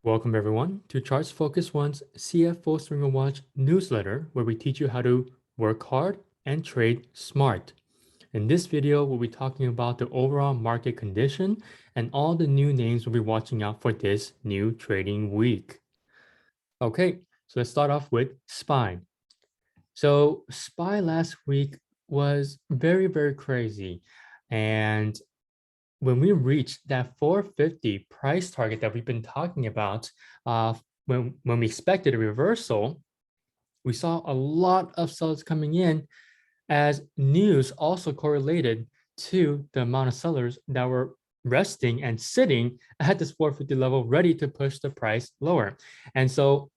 Welcome everyone to ChartsFocusOne's CFO Swinger Watch newsletter, where we teach you how to work hard and trade smart. In this video, we'll be talking about the overall market condition and all the new names we'll be watching out for this new trading week. Okay, so let's start off with SPY. So SPY last week was very, very crazy. And when we reached that 450 price target that we've been talking about, when we expected a reversal, we saw a lot of sellers coming in as news also correlated to the amount of sellers that were resting and sitting at this 450 level, ready to push the price lower. And so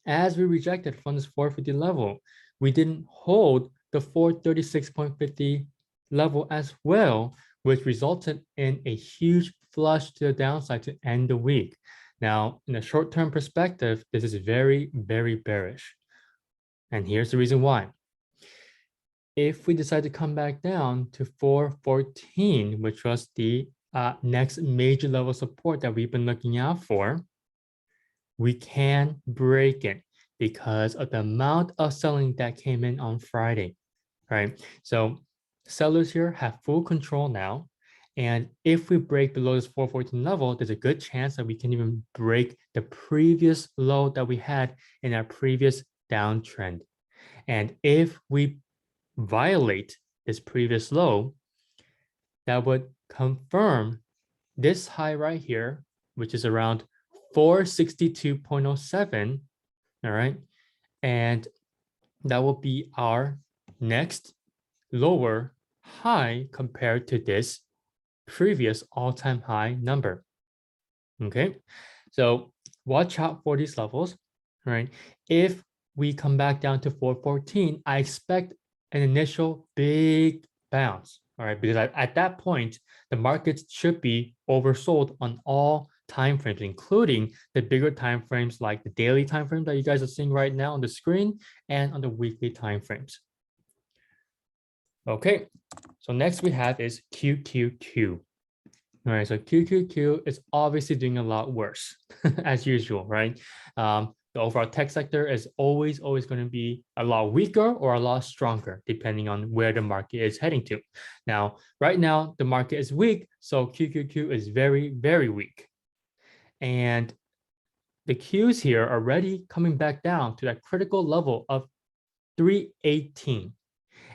as we rejected from this 450 level, we didn't hold the 436.50 level as well, which resulted in a huge flush to the downside to end the week. Now, in a short-term perspective, this is very, very bearish. And here's the reason why. If we decide to come back down to 414, which was the next major level support that we've been looking out for, we can break it because of the amount of selling that came in on Friday, right? So sellers here have full control now. And if we break below this 414 level, there's a good chance that we can even break the previous low that we had in our previous downtrend. And if we violate this previous low, that would confirm this high right here, which is around 462.07, all right? And that will be our next lower high compared to this previous all-time high number, okay? So watch out for these levels, right? If we come back down to 414, I expect an initial big bounce, all right? Because at that point, the markets should be oversold on all time frames, including the bigger time frames like the daily time frame that you guys are seeing right now on the screen and on the weekly time frames. Okay, so next we have is QQQ. All right, so QQQ is obviously doing a lot worse as usual, right? The overall tech sector is always going to be a lot weaker or a lot stronger, depending on where the market is heading to. Now, right now, the market is weak, so QQQ is very, very weak. And the Qs here are already coming back down to that critical level of 318.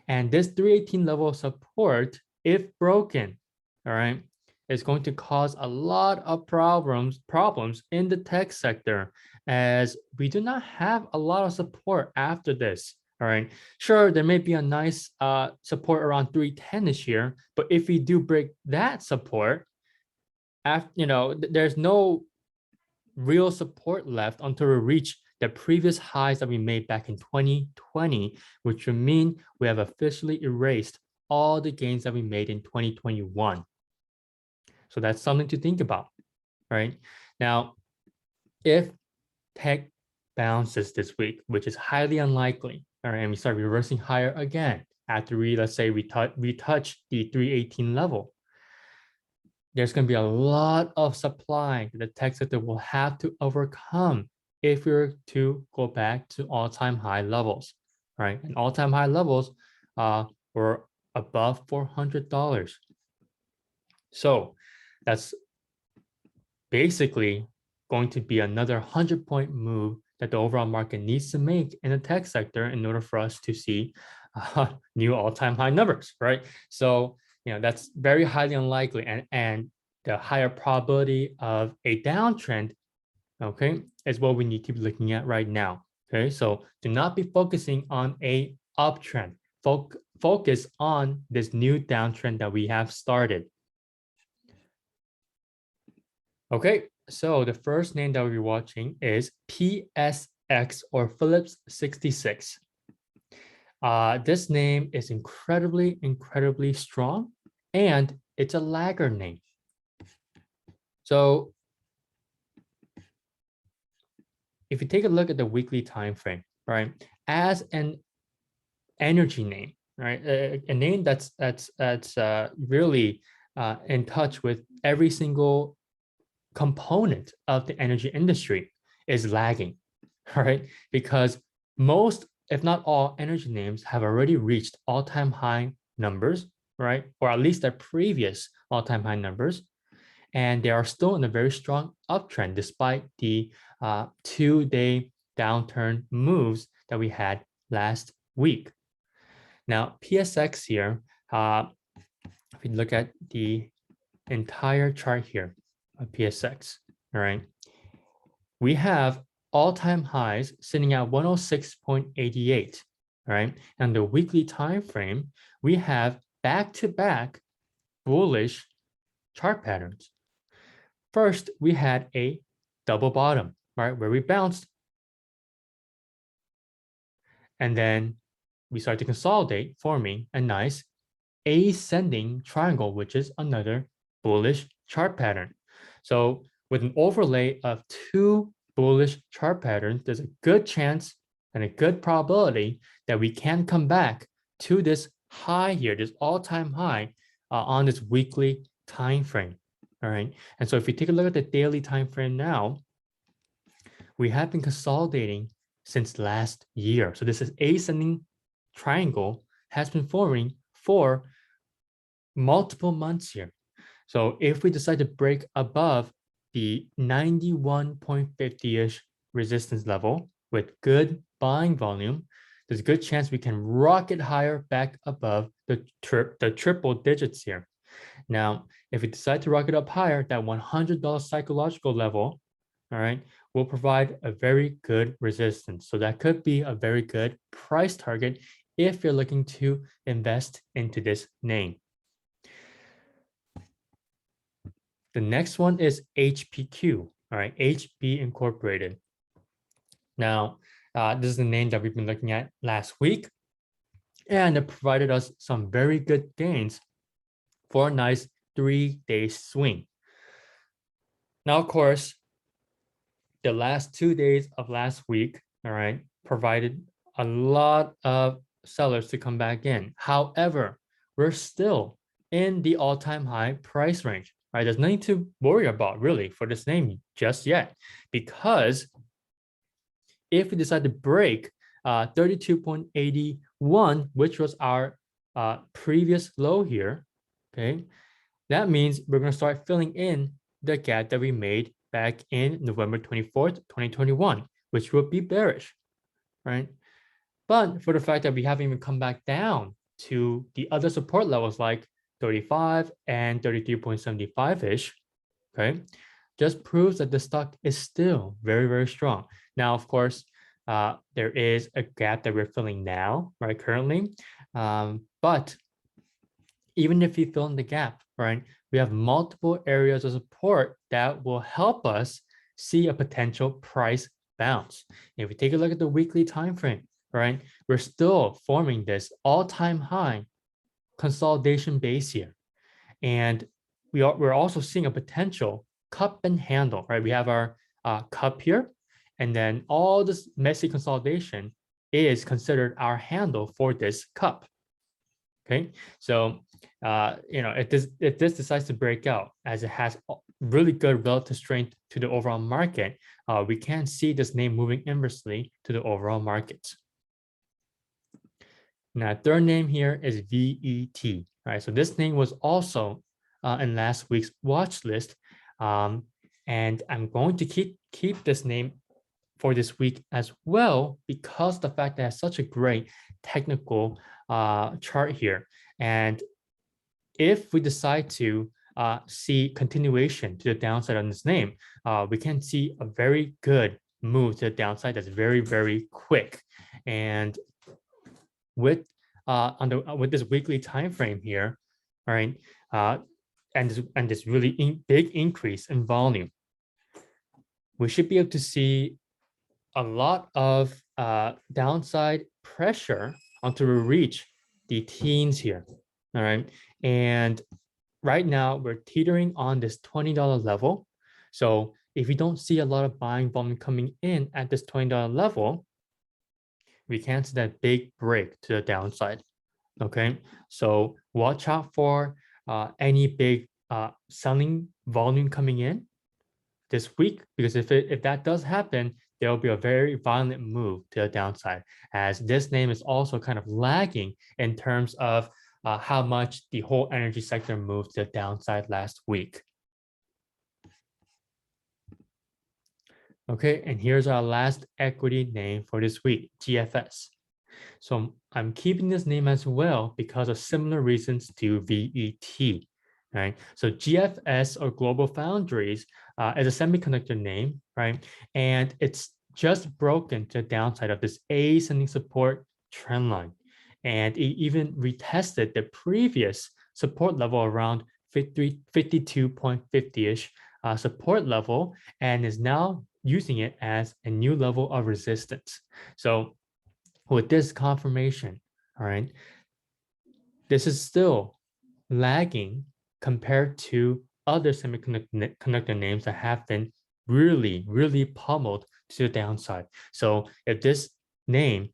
And this 318 level of support, if broken, all right, is going to cause a lot of problems in the tech sector, as we do not have a lot of support after this. All right, sure, there may be a nice support around 310 this year, but if we do break that support, after there's no real support left until we reach the previous highs that we made back in 2020, which would mean we have officially erased all the gains that we made in 2021. So that's something to think about, right? Now, if tech bounces this week, which is highly unlikely, all right, and we start reversing higher again after let's say we touch the 318 level, there's going to be a lot of supply that the tech sector will have to overcome if we were to go back to all-time high levels, right? And all-time high levels were above $400. So that's basically going to be another 100-point move that the overall market needs to make in the tech sector in order for us to see new all-time high numbers, right? So that's very highly unlikely, and the higher probability of a downtrend, okay, is what we need to be looking at right now. Okay, so do not be focusing on a uptrend. Focus on this new downtrend that we have started. Okay, so the first name that we'll be watching is PSX, or Phillips 66. This name is incredibly strong, and it's a laggard name. So if you take a look at the weekly time frame, right, as an energy name, right, a name that's really in touch with every single component of the energy industry is lagging, right? Because most, if not all, energy names have already reached all-time high numbers, right? Or at least their previous all-time high numbers. And they are still in a very strong uptrend despite the 2-day downturn moves that we had last week. Now, PSX here, if you look at the entire chart here of PSX, all right, we have all-time highs sitting at 106.88, all right? And the weekly time frame, we have back-to-back bullish chart patterns. First, we had a double bottom, right, where we bounced. And then we start to consolidate, forming a nice ascending triangle, which is another bullish chart pattern. So with an overlay of two bullish chart patterns, there's a good chance and a good probability that we can come back to this high here, this all-time high on this weekly time frame. All right. And so if we take a look at the daily time frame now, we have been consolidating since last year. So this is ascending triangle has been forming for multiple months here. So if we decide to break above the 91.50-ish resistance level with good buying volume, there's a good chance we can rocket higher back above the triple digits here. Now, if we decide to rocket up higher, that $100 psychological level, all right, will provide a very good resistance. So that could be a very good price target if you're looking to invest into this name. The next one is HPQ, all right, HB Incorporated. Now, this is the name that we've been looking at last week, and it provided us some very good gains for a nice 3-day swing. Now, of course, the last 2 days of last week, all right, provided a lot of sellers to come back in. However, we're still in the all-time high price range, right? There's nothing to worry about really for this name just yet, because if we decide to break 32.81, which was our previous low here, okay, that means we're going to start filling in the gap that we made back in November 24th, 2021, which would be bearish, right? But for the fact that we haven't even come back down to the other support levels like 35 and 33.75-ish, okay, just proves that the stock is still very, very strong. Now, of course, there is a gap that we're filling now, right, currently. But even if you fill in the gap, right, we have multiple areas of support that will help us see a potential price bounce. If we take a look at the weekly time frame, right, we're still forming this all-time high consolidation base here. And we're also seeing a potential cup and handle, right? We have our cup here, and then all this messy consolidation is considered our handle for this cup. Okay, so if this decides to break out, as it has really good relative strength to the overall market, we can see this name moving inversely to the overall market. Now, third name here is VET. Right, so this name was also in last week's watch list, and I'm going to keep this name for this week as well, because the fact that it has such a great technical chart here. And if we decide to see continuation to the downside on this name, we can see a very good move to the downside that's very, very quick. And with with this weekly time frame here, all right, and this really big increase in volume, we should be able to see a lot of downside pressure until we reach the teens here. All right, and right now we're teetering on this $20 level. So if we don't see a lot of buying volume coming in at this $20 level, we can't see that big break to the downside. Okay, so watch out for any big selling volume coming in. this week, because if that does happen, there will be a very violent move to the downside, as this name is also kind of lagging in terms of how much the whole energy sector moved to the downside last week. Okay, and here's our last equity name for this week, GFS. So I'm keeping this name as well because of similar reasons to VET, right? So GFS, or Global Foundries, is a semiconductor name, right? And it's just broken to the downside of this ascending support trend line. And it even retested the previous support level around 52.50-ish support level, and is now using it as a new level of resistance. So with this confirmation, all right, this is still lagging compared to other semiconductor names that have been really, really pummeled to the downside. So if this name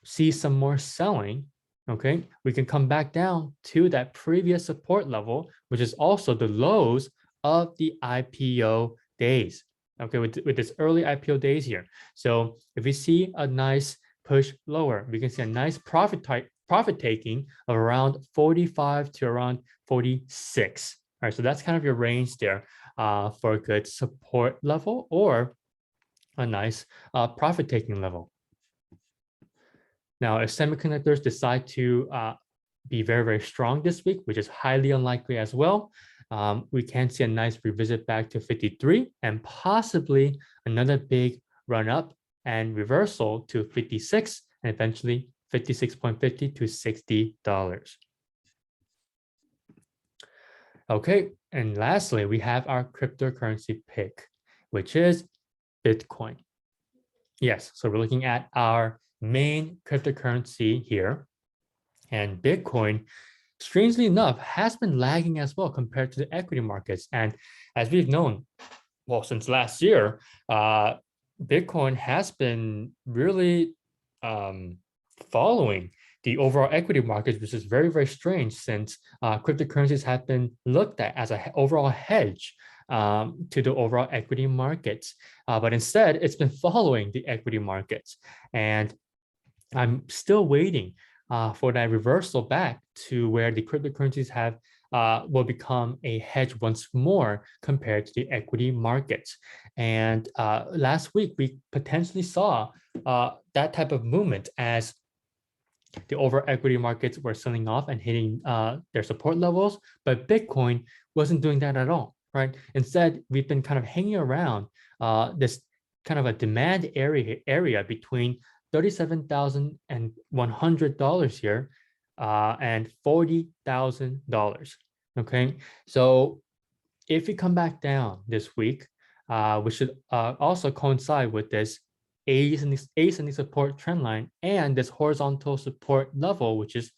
sees some more selling, okay, we can come back down to that previous support level, which is also the lows of the IPO days. Okay, with this early IPO days here. So if we see a nice push lower, we can see a nice profit taking of around 45 to around 46. All right, so that's kind of your range there for a good support level or a nice profit taking level. Now, if semiconductors decide to be very, very strong this week, which is highly unlikely as well, we can see a nice revisit back to 53 and possibly another big run up and reversal to 56 and eventually 56.50 to $60. Okay, and lastly, we have our cryptocurrency pick, which is Bitcoin. Yes, so we're looking at our main cryptocurrency here, and Bitcoin, strangely enough, has been lagging as well compared to the equity markets. And as we've known, well, since last year, Bitcoin has been really following the overall equity markets, which is very, very strange since cryptocurrencies have been looked at as an overall hedge to the overall equity markets. But instead, it's been following the equity markets. And I'm still waiting for that reversal back to where the cryptocurrencies have will become a hedge once more compared to the equity markets. And last week, we potentially saw that type of movement as the overall equity markets were selling off and hitting their support levels, but Bitcoin wasn't doing that at all, right? Instead, we've been kind of hanging around this kind of a demand area between $37,100 here and $40,000. Okay, so if we come back down this week, we should also coincide with this ascending support trend line and this horizontal support level, which is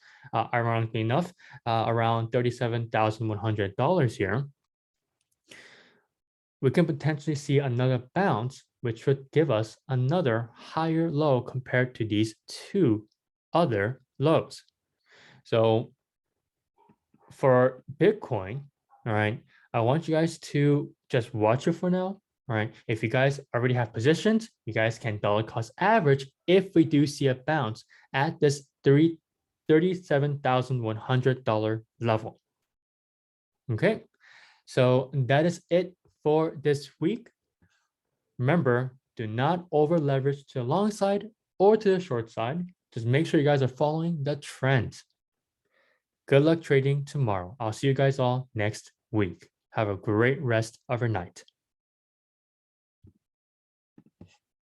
ironically enough around $37,100 here. We can potentially see another bounce, which would give us another higher low compared to these two other lows. So for Bitcoin, all right, I want you guys to just watch it for now. All right, if you guys already have positions, you guys can dollar cost average if we do see a bounce at this $37,100 level. Okay, so that is it for this week. Remember, do not over leverage to the long side or to the short side. Just make sure you guys are following the trends. Good luck trading tomorrow. I'll see you guys all next week. Have a great rest of your night.